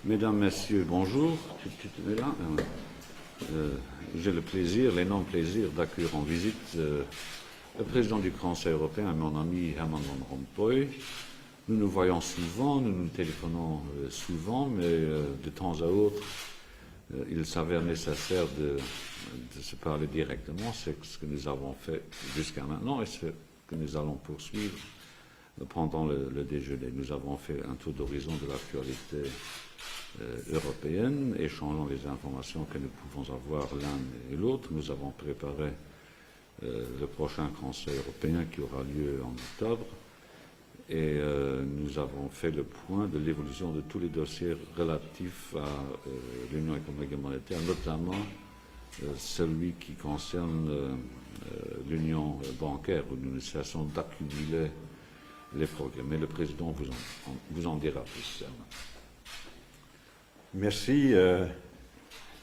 Mesdames, Messieurs, bonjour. Tu te mets là? J'ai le plaisir, l'énorme plaisir d'accueillir en visite le président du Conseil européen, mon ami Herman Van Rompuy. Nous nous voyons souvent, nous nous téléphonons souvent, mais de temps à autre, il s'avère nécessaire de se parler directement. C'est ce que nous avons fait jusqu'à maintenant et ce que nous allons poursuivre pendant le déjeuner. Nous avons fait un tour d'horizon de l'actualité européenne, échangeant les informations que nous pouvons avoir l'un et l'autre. Nous avons préparé le prochain Conseil européen qui aura lieu en octobre et nous avons fait le point de l'évolution de tous les dossiers relatifs à l'Union économique et monétaire, notamment celui qui concerne l'Union bancaire, où nous ne cessons d'accumuler les progrès. Mais le président vous en dira plus. Merci.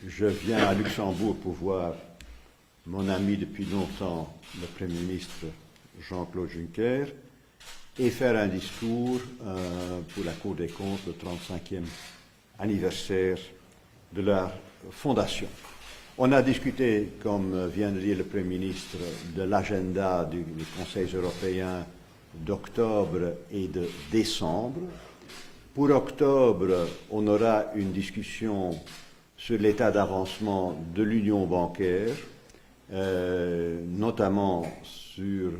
Je viens à Luxembourg pour voir mon ami depuis longtemps, le Premier ministre Jean-Claude Juncker, et faire un discours pour la Cour des comptes, le 35e anniversaire de leur fondation. On a discuté, comme vient de dire le Premier ministre, de l'agenda du Conseil européen d'octobre et de décembre. Pour octobre, on aura une discussion sur l'état d'avancement de l'union bancaire, notamment sur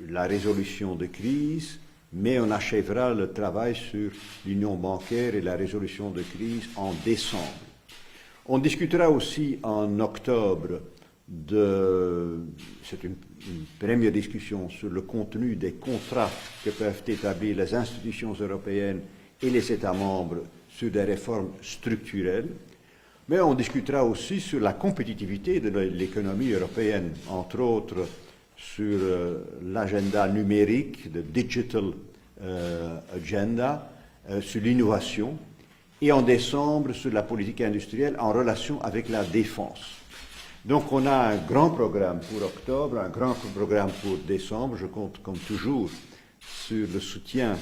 la résolution de crise, mais on achèvera le travail sur l'union bancaire et la résolution de crise en décembre. On discutera aussi en octobre c'est une première discussion sur le contenu des contrats que peuvent établir les institutions européennes et les États membres sur des réformes structurelles. Mais on discutera aussi sur la compétitivité de l'économie européenne, entre autres sur l'agenda numérique, le Digital Agenda, sur l'innovation, et en décembre sur la politique industrielle en relation avec la défense. Donc on a un grand programme pour octobre, un grand programme pour décembre. Je compte comme toujours sur le soutien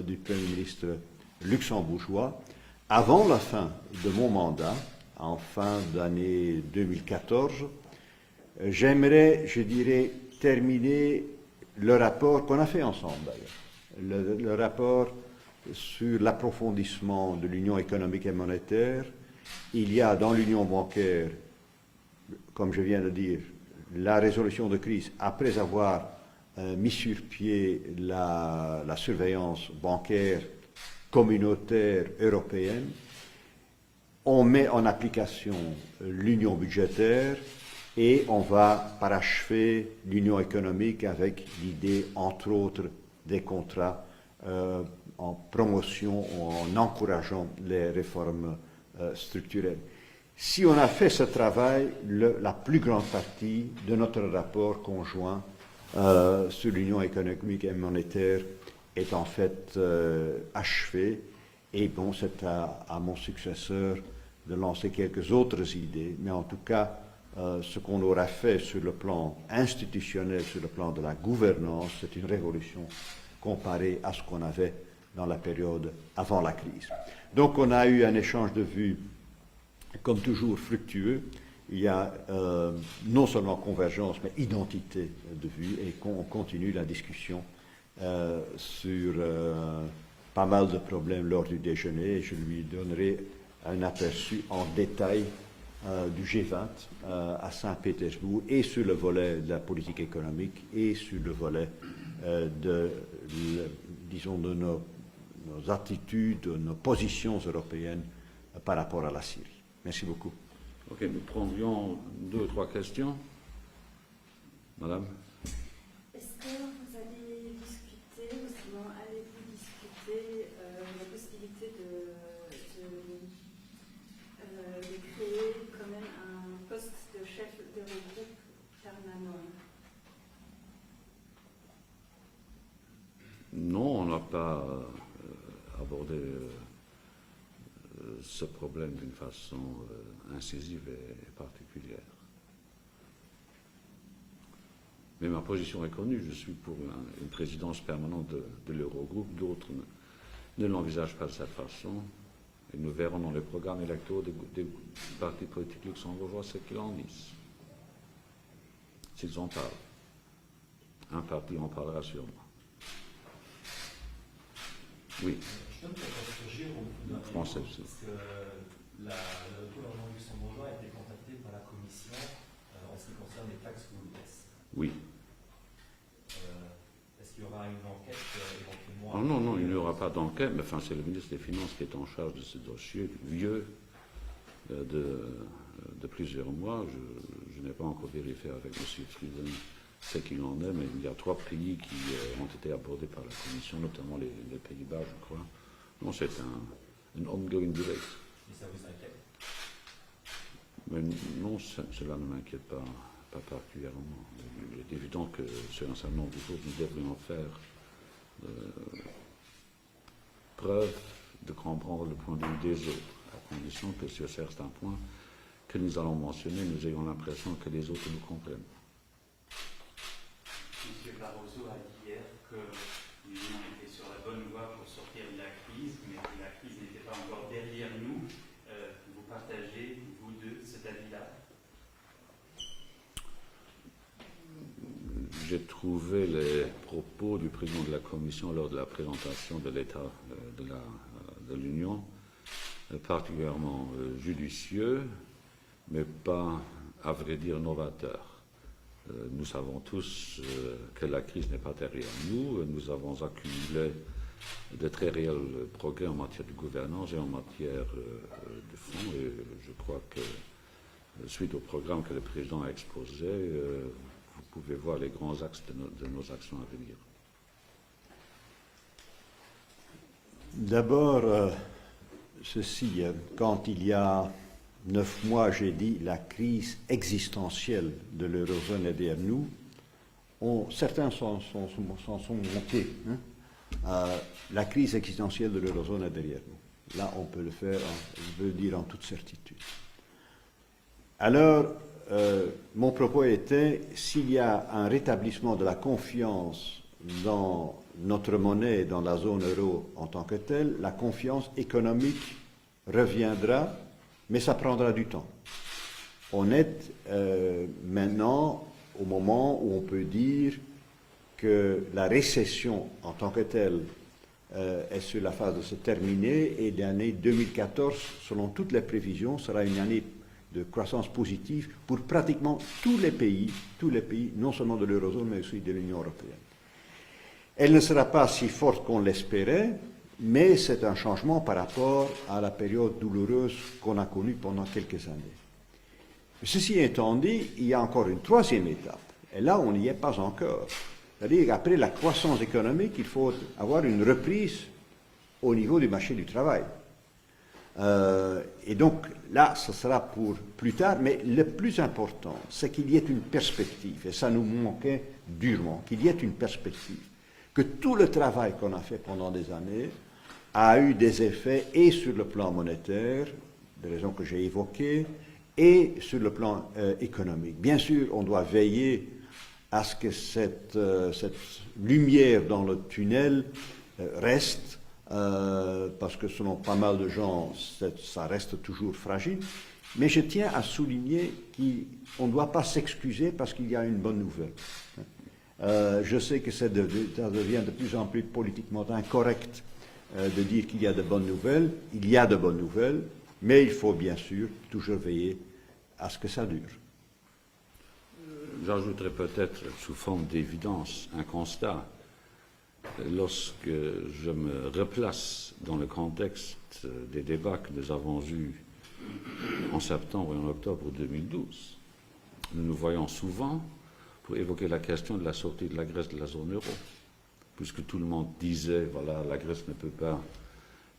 du Premier ministre luxembourgeois. Avant la fin de mon mandat, en fin d'année 2014, j'aimerais, je dirais, terminer le rapport qu'on a fait ensemble d'ailleurs, le rapport sur l'approfondissement de l'union économique et monétaire. Il y a dans l'union bancaire, comme je viens de dire, la résolution de crise, après avoir mis sur pied la surveillance bancaire communautaire européenne, on met en application l'union budgétaire et on va parachever l'union économique avec l'idée, entre autres, des contrats en promotion ou en encourageant les réformes structurelles. Si on a fait ce travail, la plus grande partie de notre rapport conjoint sur l'union économique et monétaire est en fait achevée. Et bon, c'est à mon successeur de lancer quelques autres idées. Mais en tout cas, ce qu'on aura fait sur le plan institutionnel, sur le plan de la gouvernance, c'est une révolution comparée à ce qu'on avait dans la période avant la crise. Donc on a eu un échange de vues comme toujours fructueux. Il y a non seulement convergence, mais identité de vue, et qu'on continue la discussion sur pas mal de problèmes lors du déjeuner, et je lui donnerai un aperçu en détail du G20 à Saint-Pétersbourg, et sur le volet de la politique économique, et sur le volet disons, de nos attitudes, de nos positions européennes par rapport à la Syrie. Merci beaucoup. Ok, nous prendrions 2 ou 3 questions. Madame? Est-ce que vous allez discuter, ou sinon allez-vous discuter la possibilité de créer quand même un poste de chef d'Eurogroupe permanent? Non, on n'a pas abordé ce problème d'une façon incisive et particulière. Mais ma position est connue, je suis pour une présidence permanente de l'Eurogroupe, d'autres ne l'envisage pas de cette façon. Et nous verrons dans les programmes électoraux des partis politiques luxembourgeois ce qu'ils en disent. S'ils en parlent. Un parti en parlera sûrement. Oui. Je peux réagir au Français. Parce que le gouvernement luxembourgeois a été contacté par la Commission en ce qui concerne les taxes WULES. Oui. Est-ce qu'il y aura une enquête éventuellement? Oh non, il n'y aura pas d'enquête, mais enfin, c'est le ministre des Finances qui est en charge de ce dossier vieux de plusieurs mois. Je n'ai pas encore vérifié avec M. Frieden ce qu'il en est, mais il y a 3 pays qui ont été abordés par la Commission, notamment les Pays-Bas, je crois. Non, c'est un ongoing debate. Et ça vous inquiète? Mais non, cela ne m'inquiète pas particulièrement. Il est évident que sur un certain nombre de choses, nous devrions faire preuve de comprendre le point de vue des autres, à condition que sur certains points que nous allons mentionner, nous ayons l'impression que les autres nous comprennent. M. Barroso a dit hier que l'Union était sur la bonne voie pour sortir de la crise, mais que la crise n'était pas encore derrière nous. Vous partagez, vous deux, cet avis-là? J'ai trouvé les propos du président de la Commission lors de la présentation de l'état de l'Union particulièrement judicieux, mais pas, à vrai dire, novateurs. Nous savons tous que la crise n'est pas derrière nous. Nous avons accumulé de très réels progrès en matière de gouvernance et en matière de fonds. Et je crois que, suite au programme que le président a exposé, vous pouvez voir les grands axes de nos actions à venir. D'abord, ceci, quand il y a 9 mois, j'ai dit la crise existentielle de l'eurozone est derrière nous, certains s'en sont montés. La crise existentielle de l'eurozone est derrière nous. Là, on peut le faire, je veux dire, en toute certitude. Alors, mon propos était, s'il y a un rétablissement de la confiance dans notre monnaie, dans la zone euro en tant que telle, la confiance économique reviendra, mais ça prendra du temps. On est maintenant au moment où on peut dire que la récession en tant que telle est sur la phase de se terminer et l'année 2014, selon toutes les prévisions, sera une année de croissance positive pour pratiquement tous les pays, non seulement de l'eurozone, mais aussi de l'Union européenne. Elle ne sera pas si forte qu'on l'espérait, mais c'est un changement par rapport à la période douloureuse qu'on a connue pendant quelques années. Ceci étant dit, il y a encore une 3e étape, et là on n'y est pas encore. C'est-à-dire qu'après la croissance économique, il faut avoir une reprise au niveau du marché du travail. Et donc là, ce sera pour plus tard, mais le plus important, c'est qu'il y ait une perspective, et ça nous manquait durement, qu'il y ait une perspective, que tout le travail qu'on a fait pendant des années a eu des effets et sur le plan monétaire, des raisons que j'ai évoquées, et sur le plan économique. Bien sûr, on doit veiller à ce que cette lumière dans le tunnel reste, parce que selon pas mal de gens, ça reste toujours fragile. Mais je tiens à souligner qu'on ne doit pas s'excuser parce qu'il y a une bonne nouvelle. Je sais que ça devient de plus en plus politiquement incorrect de dire qu'il y a de bonnes nouvelles. Il y a de bonnes nouvelles, mais il faut bien sûr toujours veiller à ce que ça dure. J'ajouterais peut-être, sous forme d'évidence, un constat. Lorsque je me replace dans le contexte des débats que nous avons eus en septembre et en octobre 2012, nous nous voyons souvent pour évoquer la question de la sortie de la Grèce de la zone euro, puisque tout le monde disait, voilà, la Grèce ne peut pas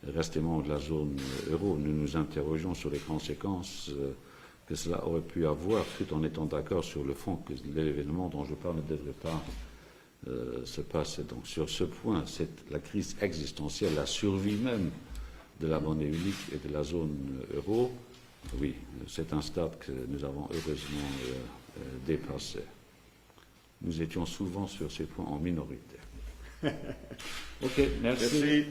rester membre de la zone euro. Nous nous interrogeons sur les conséquences que cela aurait pu avoir, tout en étant d'accord sur le fond que l'événement dont je parle ne devrait pas se passer. Donc sur ce point, c'est la crise existentielle, la survie même de la monnaie unique et de la zone euro. Oui, c'est un stade que nous avons heureusement dépassé. Nous étions souvent sur ces points en minorité. Ok, merci. Merci.